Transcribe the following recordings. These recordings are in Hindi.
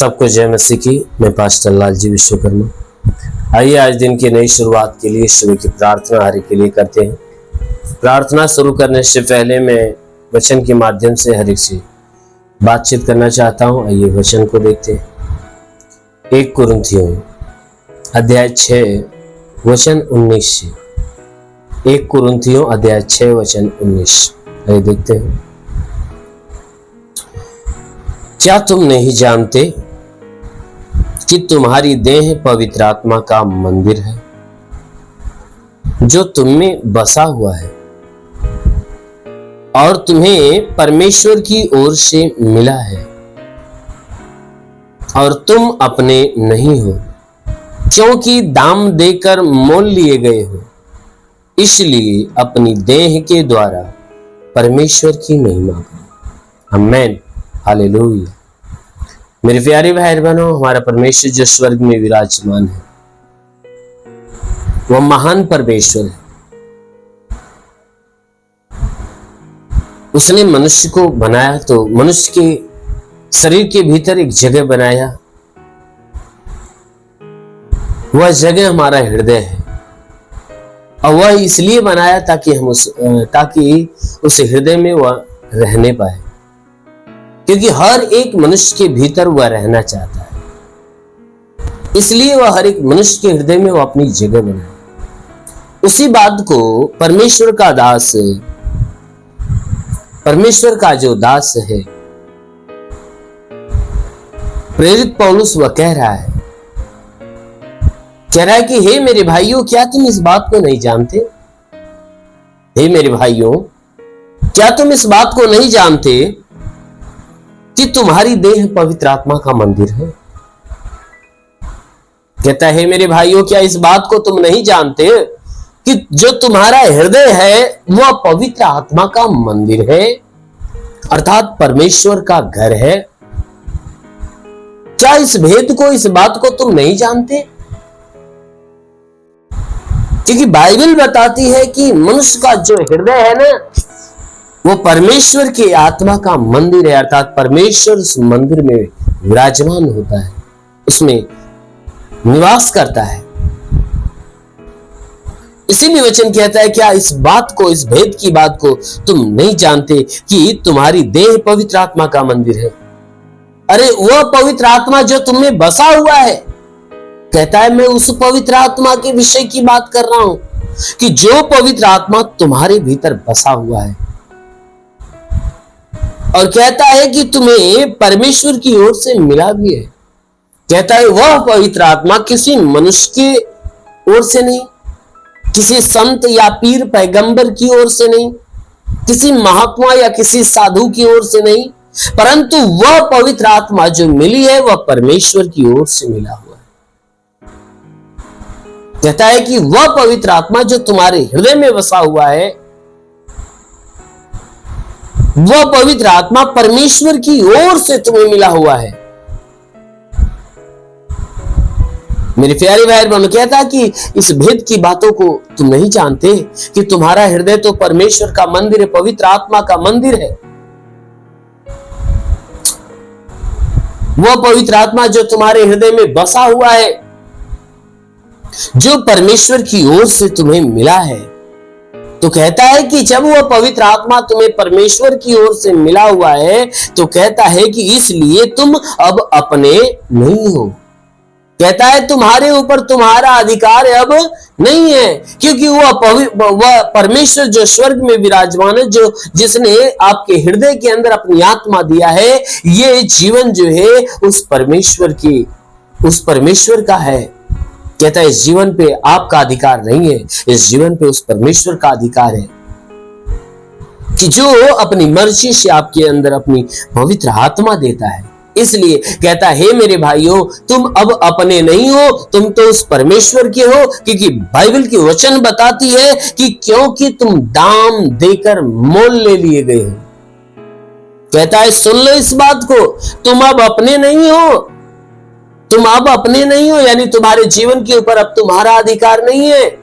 सबको जय मसीह की। मैं पास्टर लालजी विश्वकर्मा। आइए आज दिन की नई शुरुआत के लिए शुरू की प्रार्थना हरि के लिए करते हैं। प्रार्थना शुरू करने से पहले मैं वचन के माध्यम से हरि से बातचीत करना चाहता हूं। आइए वचन को देखते हैं। 1 कुरिन्थियों अध्याय 6 वचन 19 से। 1 कुरिन्थियों अध्याय 6 वचन 19। आइए देखते हैं। क्या तुम नहीं जानते कि तुम्हारी देह पवित्र आत्मा का मंदिर है जो तुम में बसा हुआ है और तुम्हें परमेश्वर की ओर से मिला है और तुम अपने नहीं हो, क्योंकि दाम देकर मोल लिए गए हो। इसलिए अपनी देह के द्वारा परमेश्वर की महिमा करो। आमीन, हालेलुया। मेरे प्यारे भाई बहनों, हमारा परमेश्वर जो स्वर्ग में विराजमान है वह महान परमेश्वर है। उसने मनुष्य को बनाया तो मनुष्य के शरीर के भीतर एक जगह बनाया। वह जगह हमारा हृदय है और वह इसलिए बनाया ताकि हम उस हृदय में वह रहने पाए, क्योंकि हर एक मनुष्य के भीतर वह रहना चाहता है। इसलिए वह हर एक मनुष्य के हृदय में वह अपनी जगह बनाए। उसी बात को परमेश्वर का जो दास है प्रेरित पौलुस वह कह रहा है कि हे मेरे भाइयों, क्या तुम इस बात को नहीं जानते? हे मेरे भाइयों, क्या तुम इस बात को नहीं जानते कि तुम्हारी देह पवित्र आत्मा का मंदिर है? कहता है मेरे भाइयों, क्या इस बात को तुम नहीं जानते कि जो तुम्हारा हृदय है वह पवित्र आत्मा का मंदिर है, अर्थात परमेश्वर का घर है? क्या इस भेद को, इस बात को तुम नहीं जानते? क्योंकि बाइबल बताती है कि मनुष्य का जो हृदय है ना, वो परमेश्वर के आत्मा का मंदिर है, अर्थात परमेश्वर उस मंदिर में विराजमान होता है, उसमें निवास करता है। इसी में वचन कहता है, क्या इस बात को, इस भेद की बात को तुम नहीं जानते कि तुम्हारी देह पवित्र आत्मा का मंदिर है? अरे वह पवित्र आत्मा जो तुम में बसा हुआ है, कहता है मैं उस पवित्र आत्मा के विषय की बात कर रहा हूं कि जो पवित्र आत्मा तुम्हारे भीतर बसा हुआ है। और कहता है कि तुम्हें परमेश्वर की ओर से मिला भी है। कहता है वह पवित्र आत्मा किसी मनुष्य की ओर से नहीं, किसी संत या पीर पैगंबर की ओर से नहीं, किसी महात्मा या किसी साधु की ओर से नहीं, परंतु वह पवित्र आत्मा जो मिली है वह परमेश्वर की ओर से मिला हुआ है। कहता है कि वह पवित्र आत्मा जो तुम्हारे हृदय में बसा हुआ है, वह पवित्र आत्मा परमेश्वर की ओर से तुम्हें मिला हुआ है। मेरे प्यारे भाई बहनों, कहता है कि इस भेद की बातों को तुम नहीं जानते कि तुम्हारा हृदय तो परमेश्वर का मंदिर है, पवित्र आत्मा का मंदिर है। वह पवित्र आत्मा जो तुम्हारे हृदय में बसा हुआ है, जो परमेश्वर की ओर से तुम्हें मिला है। तो कहता है कि जब वह पवित्र आत्मा तुम्हें परमेश्वर की ओर से मिला हुआ है, तो कहता है कि इसलिए तुम अब अपने नहीं हो। कहता है तुम्हारे ऊपर तुम्हारा अधिकार अब नहीं है, क्योंकि वह परमेश्वर जो स्वर्ग में विराजमान है, जो जिसने आपके हृदय के अंदर अपनी आत्मा दिया है, ये जीवन जो है उस परमेश्वर का है। कहता है इस जीवन पे आपका अधिकार नहीं है, इस जीवन पे उस परमेश्वर का अधिकार है कि जो अपनी मर्जी से आपके अंदर अपनी पवित्र आत्मा देता है। इसलिए कहता है हे मेरे भाइयों, तुम अब अपने नहीं हो, तुम तो उस परमेश्वर के हो, क्योंकि बाइबल की वचन बताती है कि क्योंकि तुम दाम देकर मोल ले लिए गए हो। कहता है सुन लो इस बात को, तुम अब अपने नहीं हो, तुम अब अपने नहीं हो, यानी तुम्हारे जीवन के ऊपर अब तुम्हारा अधिकार नहीं है।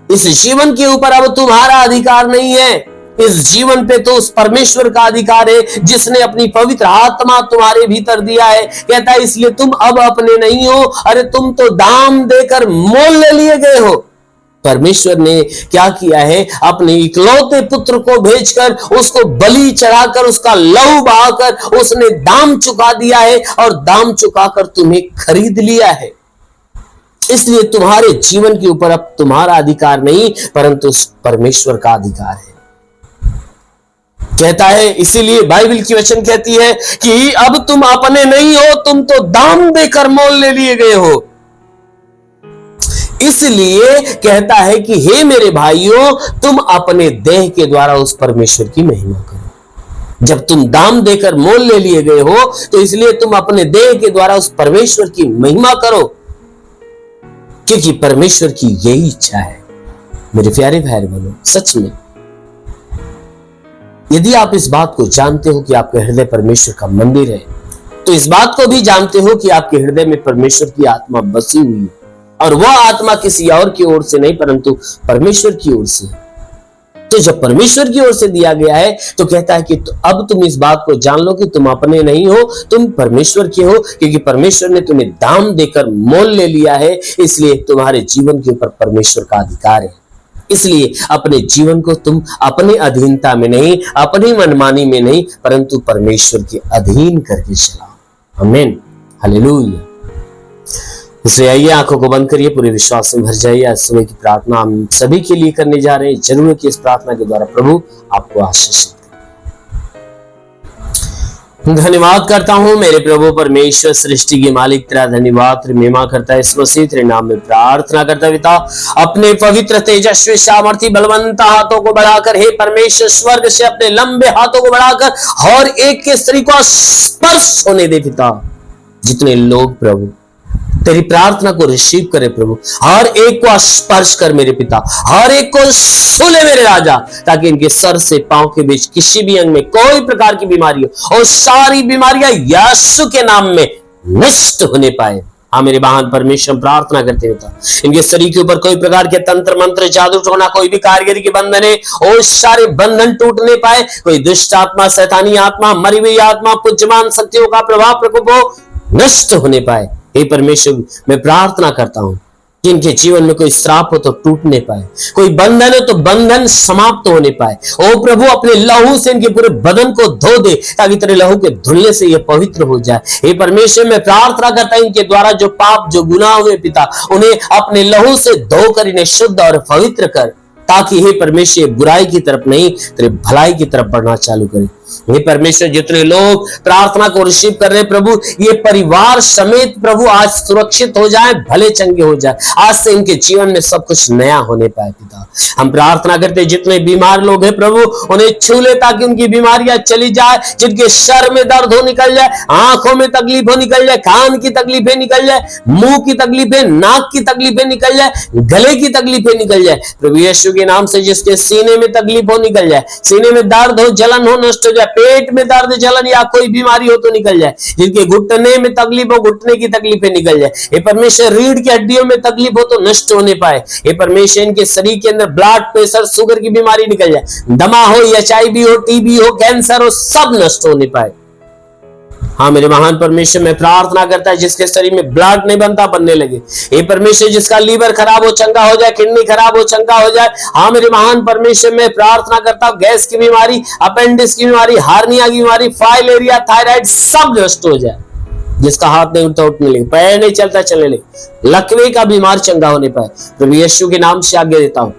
इस जीवन के ऊपर अब तुम्हारा अधिकार नहीं है। इस जीवन पे तो उस परमेश्वर का अधिकार है जिसने अपनी पवित्र आत्मा तुम्हारे भीतर दिया है। कहता है इसलिए तुम अब अपने नहीं हो, अरे तुम तो दाम देकर मोल ले लिए गए हो। परमेश्वर ने क्या किया है, अपने इकलौते पुत्र को भेजकर उसको बलि चढ़ाकर उसका लहू बहाकर उसने दाम चुका दिया है और दाम चुकाकर तुम्हें खरीद लिया है। इसलिए तुम्हारे जीवन के ऊपर अब तुम्हारा अधिकार नहीं परंतु परमेश्वर का अधिकार है। कहता है इसीलिए बाइबल की वचन कहती है कि अब तुम अपने नहीं हो, तुम तो दाम देकर मोल ले लिए गए हो। इसलिए कहता है कि हे मेरे भाइयों, तुम अपने देह के द्वारा उस परमेश्वर की महिमा करो। जब तुम दाम देकर मोल ले लिए गए हो तो इसलिए तुम अपने देह के द्वारा उस परमेश्वर की महिमा करो, क्योंकि परमेश्वर की यही इच्छा है। मेरे प्यारे भाई बहनों, सच में यदि आप इस बात को जानते हो कि आपका हृदय परमेश्वर का मंदिर है, तो इस बात को भी जानते हो कि आपके हृदय में परमेश्वर की आत्मा बसी हुई है और वह आत्मा किसी और की ओर से नहीं परंतु परमेश्वर की ओर से। तो जब परमेश्वर की ओर से दिया गया है तो कहता है कि अब तुम इस बात को जान लो कि तुम अपने नहीं हो, तुम परमेश्वर के हो, क्योंकि परमेश्वर ने तुम्हें दाम देकर मोल ले लिया है। इसलिए तुम्हारे जीवन के ऊपर परमेश्वर का अधिकार है। इसलिए अपने जीवन को तुम अपनी अधीनता में नहीं, अपनी मनमानी में नहीं परंतु परमेश्वर के अधीन करके चलाओ। आमीन, हालेलुया। इसलिए आइए आंखों को बंद करिए, पूरे विश्वास में भर जाइए। आज सुबह की प्रार्थना हम सभी के लिए करने जा रहे हैं। जरूर है कि इस प्रार्थना के द्वारा प्रभु आपको आशीष दे। धन्यवाद करता हूं मेरे प्रभु परमेश्वर, सृष्टि के मालिक, तेरा धन्यवाद, तेरी महिमा करता है इस मसीह तेरे नाम में प्रार्थना करता है पिता। अपने पवित्र तेजस्वी सामर्थी बलवंत हाथों को बढ़ाकर हे परमेश्वर, स्वर्ग से अपने लंबे हाथों को बढ़ाकर और एक के स्त्री को स्पर्श होने दे पिता। जितने लोग प्रभु तेरी प्रार्थना को रिसीव करे प्रभु, हर एक को स्पर्श कर मेरे पिता, हर एक को छू ले मेरे राजा, ताकि इनके सर से पांव के बीच किसी भी अंग में कोई प्रकार की बीमारी हो और सारी बीमारियां यीशु के नाम में नष्ट होने पाए। हाँ मेरे महान परमेश्वर, प्रार्थना करते होता इनके शरीर के ऊपर कोई प्रकार के तंत्र मंत्र जादू टोना कोई भी कारीगरी के बंधन है और सारे बंधन टूटने पाए। कोई दुष्ट आत्मा, शैतानी आत्मा, मरी हुई आत्मा, पुज्यमान शक्तियों का प्रभाव प्रकोप नष्ट होने पाए। हे परमेश्वर, मैं प्रार्थना करता हूं कि इनके जीवन में कोई श्राप हो तो टूटने पाए, कोई बंधन हो तो बंधन समाप्त होने पाए। ओ प्रभु, अपने लहू से इनके पूरे बदन को धो दे ताकि तेरे लहू के धुलने से ये पवित्र हो जाए। हे परमेश्वर, मैं प्रार्थना करता हूं इनके द्वारा जो पाप, जो गुनाह हुए पिता, उन्हें अपने लहू से धोकर इन्हें शुद्ध और पवित्र कर, ताकि हे परमेश्वर बुराई की तरफ नहीं तेरे भलाई की तरफ बढ़ना चालू करे। हे परमेश्वर, जितने लोग प्रार्थना को रिसीव कर रहे प्रभु, ये परिवार समेत प्रभु आज सुरक्षित हो जाए, भले चंगे हो जाए। आज से इनके जीवन में सब कुछ नया होने पाए पिता। हम प्रार्थना करते जितने बीमार लोग हैं प्रभु, उन्हें छू ले ताकि उनकी बीमारियां चली जाए। जिनके सर में दर्द हो निकल जाए, आंखों में तकलीफ हो निकल जाए, कान की तकलीफें निकल जाए, मुंह की तकलीफें, नाक की तकलीफें निकल जाए, गले की तकलीफें निकल जाए प्रभु यीशु के नाम से। जिसके सीने में तकलीफ हो निकल जाए, सीने में दर्द हो, जलन हो नष्ट हो जाए, पेट में दर्द, जलन या कोई बीमारी हो तो निकल जाए। जिनके घुटने में तकलीफ हो, घुटने की तकलीफें निकल जाए। हे परमेश्वर, रीढ़ की हड्डियों में तकलीफ हो तो नष्ट होने पाए। हे परमेश्वर, इनके शरीर के अंदर ब्लड प्रेशर, शुगर की बीमारी निकल जाए, दमा हो, HIV हो, TB हो, कैंसर हो, सब नष्ट होने पाए। हाँ मेरे महान परमेश्वर, मैं प्रार्थना करता है जिसके शरीर में ब्लड नहीं बनता बनने लगे। हे परमेश्वर, जिसका लीवर खराब हो चंगा हो जाए, किडनी खराब हो चंगा हो जाए। हाँ मेरे महान परमेश्वर, मैं प्रार्थना करता हूँ गैस की बीमारी, अपेंडिक्स की बीमारी, हार्निया की बीमारी, फाइलेरिया, थायराइड सब नष्ट हो जाए। जिसका हाथ नहीं उठता उठने लगे, पैर नहीं चलता चलने लगे, लकवे का बीमार चंगा होने पाए प्रभु यीशु के नाम से आज्ञा देता हूँ।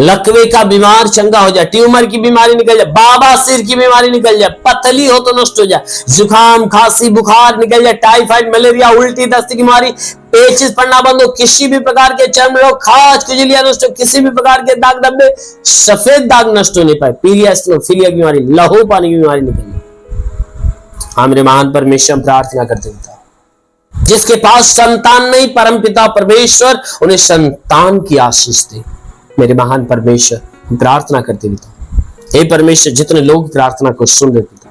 लकवे का बीमार चंगा हो जाए, ट्यूमर की बीमारी निकल जाए, बाबा सिर की बीमारी निकल जाए, पथली हो तो नष्ट हो जाए, जुकाम, खांसी, बुखार निकल जाए, टाइफाइड, मलेरिया, उल्टी, दस्त की बीमारी, पेचिस पड़ना बंद हो, किसी भी प्रकार के चर्म रोग, खाज, खुजलियां नष्ट हो, किसी भी प्रकार के दाग धब्बे, सफेद दाग नष्ट होने पाए, पीलिया की बीमारी, लहू पानी की बीमारी निकल जाए। हाँ मेरे महान परमेश्वर, प्रार्थना करते हुए जिसके पास संतान नहीं, परम पिता परमेश्वर उन्हें संतान की आशीष दे। मेरे महान परमेश्वर, हम प्रार्थना करते पिता। हे परमेश्वर, जितने लोग प्रार्थना को सुन रहे पिता,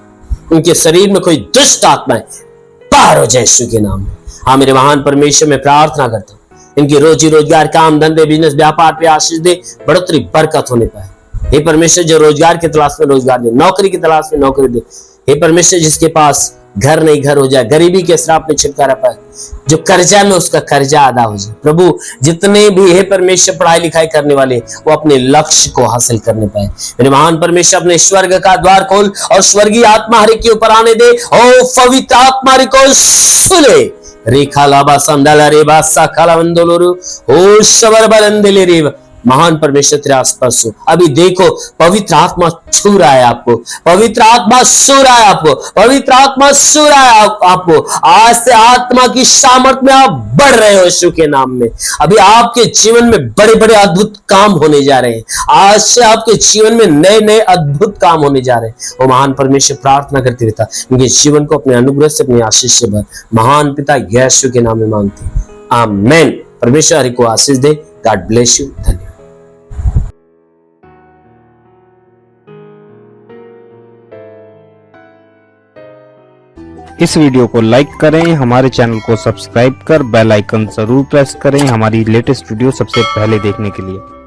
उनके शरीर में कोई दुष्ट आत्माएं बाहर हो जाए यीशु के नाम में। हाँ मेरे महान परमेश्वर, मैं प्रार्थना करता हूँ इनकी रोजी रोजगार, काम धंधे, बिजनेस, व्यापार पे आशीष दे, बढ़ोतरी, बरकत होने पाए। हे परमेश्वर जो रोजगार की तलाश में रोजगार दे, नौकरी की तलाश में नौकरी दे। हे परमेश्वर जिसके पास घर नहीं घर हो जाए, गरीबी के श्राप में छुटकारा पाए, जो कर्जा में उसका कर्जा अदा हो जाए। प्रभु जितने भी हे परमेश्वर पढ़ाई लिखाई करने वाले वो अपने लक्ष्य को हासिल करने पाए। मेरे महान परमेश्वर अपने स्वर्ग का द्वार खोल और स्वर्गीय आत्मा हर एक के ऊपर आने दे। ओ पवित्र आत्मा हर को सुले रेखा लाबा संदला रेबा साखाला वंदोलोरु ओ शबर बलंदले रेबा। महान परमेश्वर तेरे आसपास हो। अभी देखो पवित्र आत्मा छू रहा है आपको, पवित्र आत्मा छू रहा है आपको, पवित्र आत्मा छू रहा है आपको। आज से आत्मा की सामर्थ में आप बढ़ रहे हो यीशु के नाम में। अभी आपके जीवन में बड़े बड़े अद्भुत काम होने जा रहे हैं। आज से आपके जीवन में नए नए अद्भुत काम होने जा रहे हैं। वो महान परमेश्वर प्रार्थना करते रहता इनके जीवन को अपने अनुग्रह से अपनी आशीष से भर। महान पिता यीशु के नाम में मांगते हैं, आमीन। परमेश्वर हरि को आशीष दे। God bless you. धन्यवाद। इस वीडियो को लाइक करें, हमारे चैनल को सब्सक्राइब कर बेल आइकन जरूर प्रेस करें हमारी लेटेस्ट वीडियो सबसे पहले देखने के लिए।